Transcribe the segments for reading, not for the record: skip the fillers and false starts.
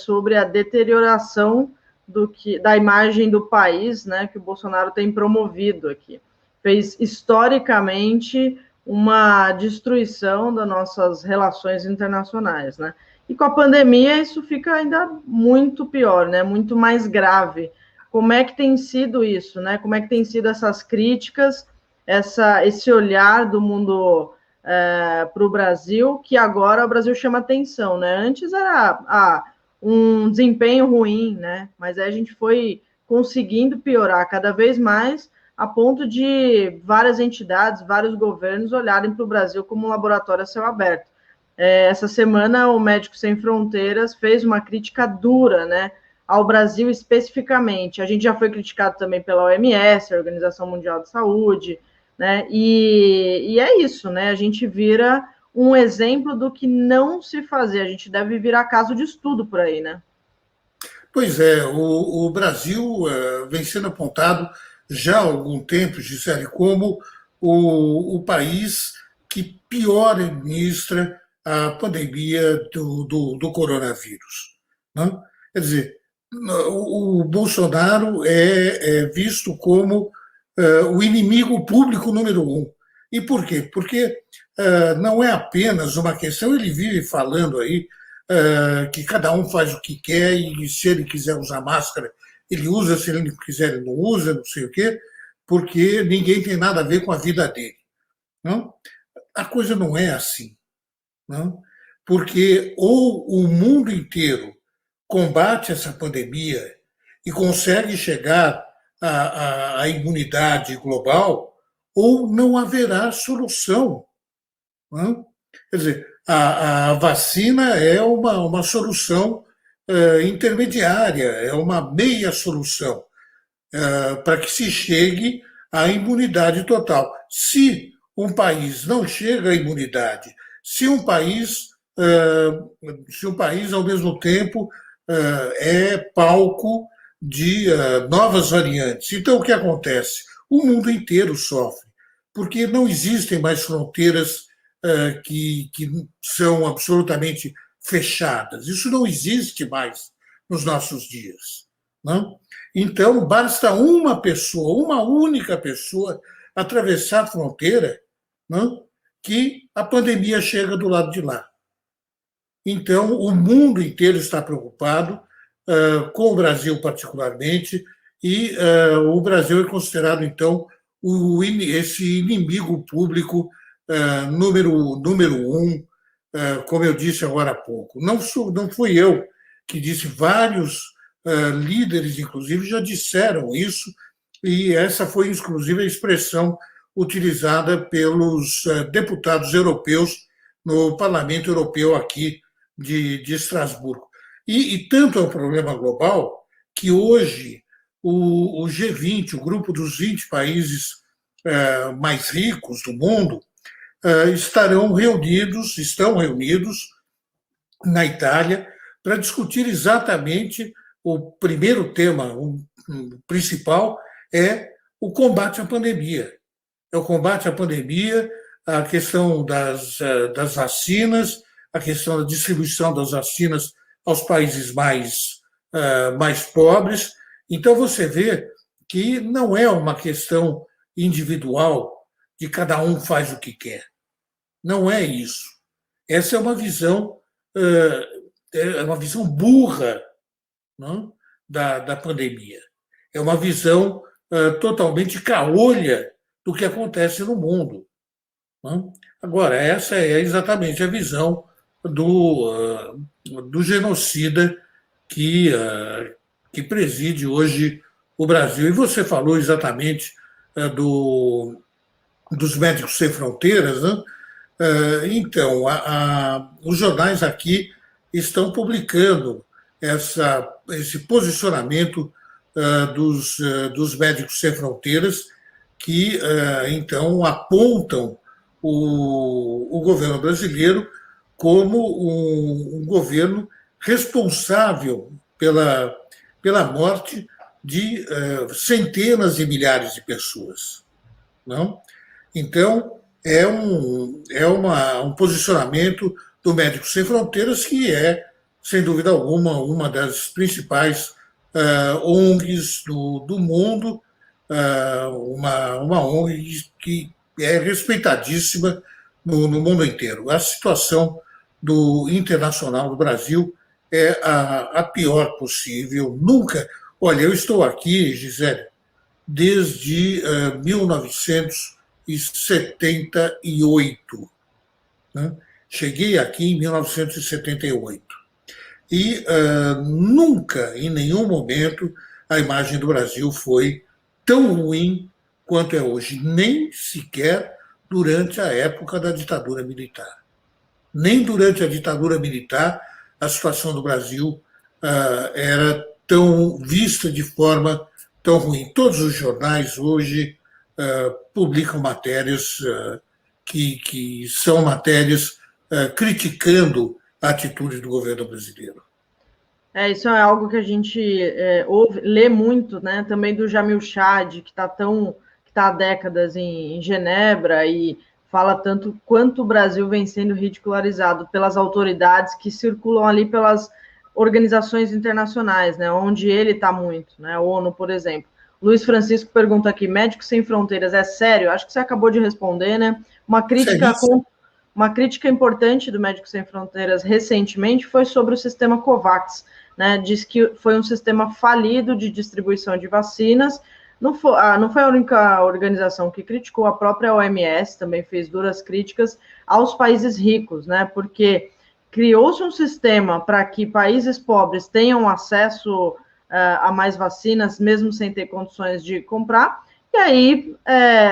sobre a deterioração da imagem do país, né, que o Bolsonaro tem promovido aqui. Fez historicamente uma destruição das nossas relações internacionais, né? E com a pandemia isso fica ainda muito pior, né? Muito mais grave. Como é que tem sido isso, né? Como é que tem sido essas críticas, esse olhar do mundo para o Brasil, que agora o Brasil chama atenção, né? Antes era um desempenho ruim, né? Mas aí a gente foi conseguindo piorar cada vez mais, a ponto de várias entidades, vários governos olharem para o Brasil como um laboratório a céu aberto. Essa semana, o Médicos Sem Fronteiras fez uma crítica dura, né, ao Brasil especificamente. A gente já foi criticado também pela OMS, a Organização Mundial de Saúde, né, e é isso, né, a gente vira um exemplo do que não se fazer. A gente deve virar caso de estudo por aí, né? Pois é, o Brasil vem sendo apontado já há algum tempo, Gisele, como o país que pior administra a pandemia do coronavírus. Não? Quer dizer, o Bolsonaro é visto como o inimigo público número um. E por quê? Porque não é apenas uma questão, ele vive falando aí que cada um faz o que quer e se ele quiser usar máscara, ele usa, se ele não quiser, ele não usa, não sei o quê, porque ninguém tem nada a ver com a vida dele. Não? A coisa não é assim. Não? Porque ou o mundo inteiro combate essa pandemia e consegue chegar à imunidade global, ou não haverá solução. Não? Quer dizer, a vacina é uma solução intermediária, é uma meia solução para que se chegue à imunidade total. Se um país não chega à imunidade, se um país ao mesmo tempo é palco de novas variantes, então o que acontece? O mundo inteiro sofre, porque não existem mais fronteiras que são absolutamente fechadas. Isso não existe mais nos nossos dias. Não? Então, basta uma pessoa, uma única pessoa, atravessar a fronteira, não? Que a pandemia chega do lado de lá. Então, o mundo inteiro está preocupado, com o Brasil particularmente, e o Brasil é considerado, então, esse inimigo público número um, como eu disse agora há pouco. Não fui eu que disse, vários líderes, inclusive, já disseram isso, e essa foi, inclusive, a expressão utilizada pelos deputados europeus no Parlamento Europeu aqui de Estrasburgo. E tanto é um problema global que hoje o G20, o grupo dos 20 países mais ricos do mundo, estão reunidos na Itália para discutir exatamente o primeiro tema, o principal, é o combate à pandemia. É o combate à pandemia, a questão das vacinas, a questão da distribuição das vacinas aos países mais pobres. Então, você vê que não é uma questão individual de cada um faz o que quer. Não é isso. Essa é uma visão burra, não? Da pandemia. É uma visão totalmente caolha do que acontece no mundo. Não? Agora, essa é exatamente a visão do genocida que preside hoje o Brasil. E você falou exatamente dos Médicos Sem Fronteiras, né? Então, os jornais aqui estão publicando esse posicionamento dos Médicos Sem Fronteiras, que então apontam o governo brasileiro como um governo responsável pela morte de centenas de milhares de pessoas. Não? Então, é um posicionamento do Médicos Sem Fronteiras que é sem dúvida alguma, uma das principais ONGs do mundo, uma ONG que é respeitadíssima no mundo inteiro. A situação internacional do Brasil é a pior possível. Nunca. Olha, eu estou aqui, Gisele, desde 1978. Né? Cheguei aqui em 1978. E nunca, em nenhum momento, a imagem do Brasil foi tão ruim quanto é hoje, nem sequer durante a época da ditadura militar. Nem durante a ditadura militar a situação do Brasil era tão vista de forma tão ruim. Todos os jornais hoje publicam matérias que são matérias criticando a atitude do governo brasileiro. Isso é algo que a gente lê muito, né? Também do Jamil Chad, que está há décadas em Genebra e fala tanto quanto o Brasil vem sendo ridicularizado pelas autoridades que circulam ali pelas organizações internacionais, né? Onde ele está muito, né? A ONU, por exemplo. Luiz Francisco pergunta aqui: Médicos Sem Fronteiras é sério? Acho que você acabou de responder, né? Uma crítica importante do Médicos Sem Fronteiras recentemente foi sobre o sistema COVAX, né? Diz que foi um sistema falido de distribuição de vacinas. Não foi a única organização que criticou, a própria OMS também fez duras críticas aos países ricos, né? Porque criou-se um sistema para que países pobres tenham acesso a mais vacinas, mesmo sem ter condições de comprar, e aí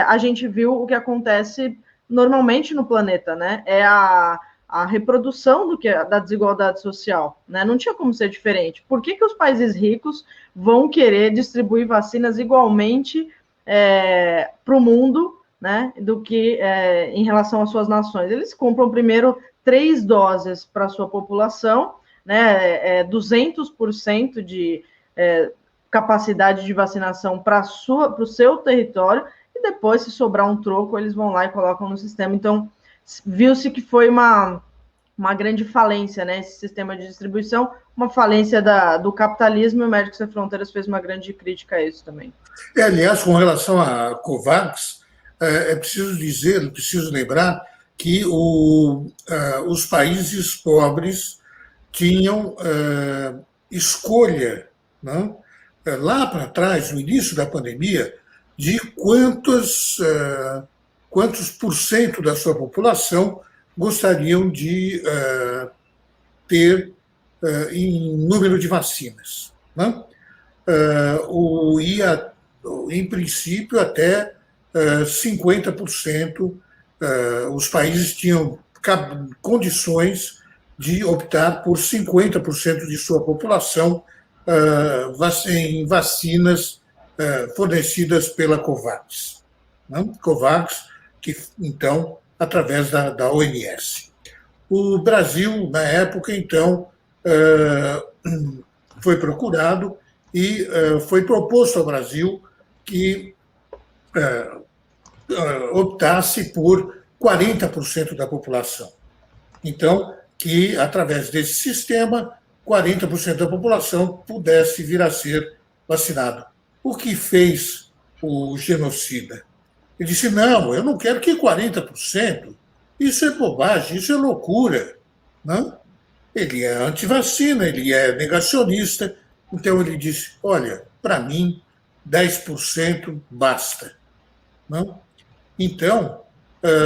a gente viu o que acontece normalmente no planeta, né? É a reprodução da desigualdade social, né? Não tinha como ser diferente. Por que os países ricos vão querer distribuir vacinas igualmente para o mundo, né, do que em relação às suas nações? Eles compram primeiro 3 doses para a sua população, né, 200% de capacidade de vacinação para o seu território, e depois, se sobrar um troco, eles vão lá e colocam no sistema. Então, viu-se que foi uma grande falência, né, esse sistema de distribuição, uma falência do capitalismo, e o Médicos Sem Fronteiras fez uma grande crítica a isso também. Aliás, com relação à COVAX, é preciso lembrar que os países pobres tinham escolha, né, lá para trás, no início da pandemia, de quantos por cento da sua população gostariam de ter em número de vacinas. Né? Em princípio, até 50%, os países tinham condições de optar por 50% de sua população em vacinas fornecidas pela COVAX. Né? COVAX, que, então, através da OMS. O Brasil, na época, então, foi procurado e foi proposto ao Brasil que optasse por 40% da população. Então, que, através desse sistema, 40% da população pudesse vir a ser vacinado. O que fez o genocida? Ele disse: não, eu não quero que 40%. Isso é bobagem, isso é loucura. Não? Ele é antivacina, ele é negacionista. Então ele disse: olha, para mim, 10% basta. Não? Então,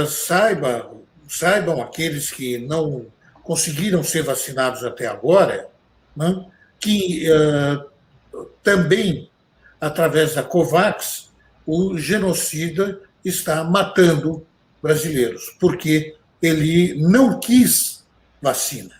saibam aqueles que não conseguiram ser vacinados até agora, não? Que também, através da COVAX, o genocida está matando brasileiros, porque ele não quis vacina.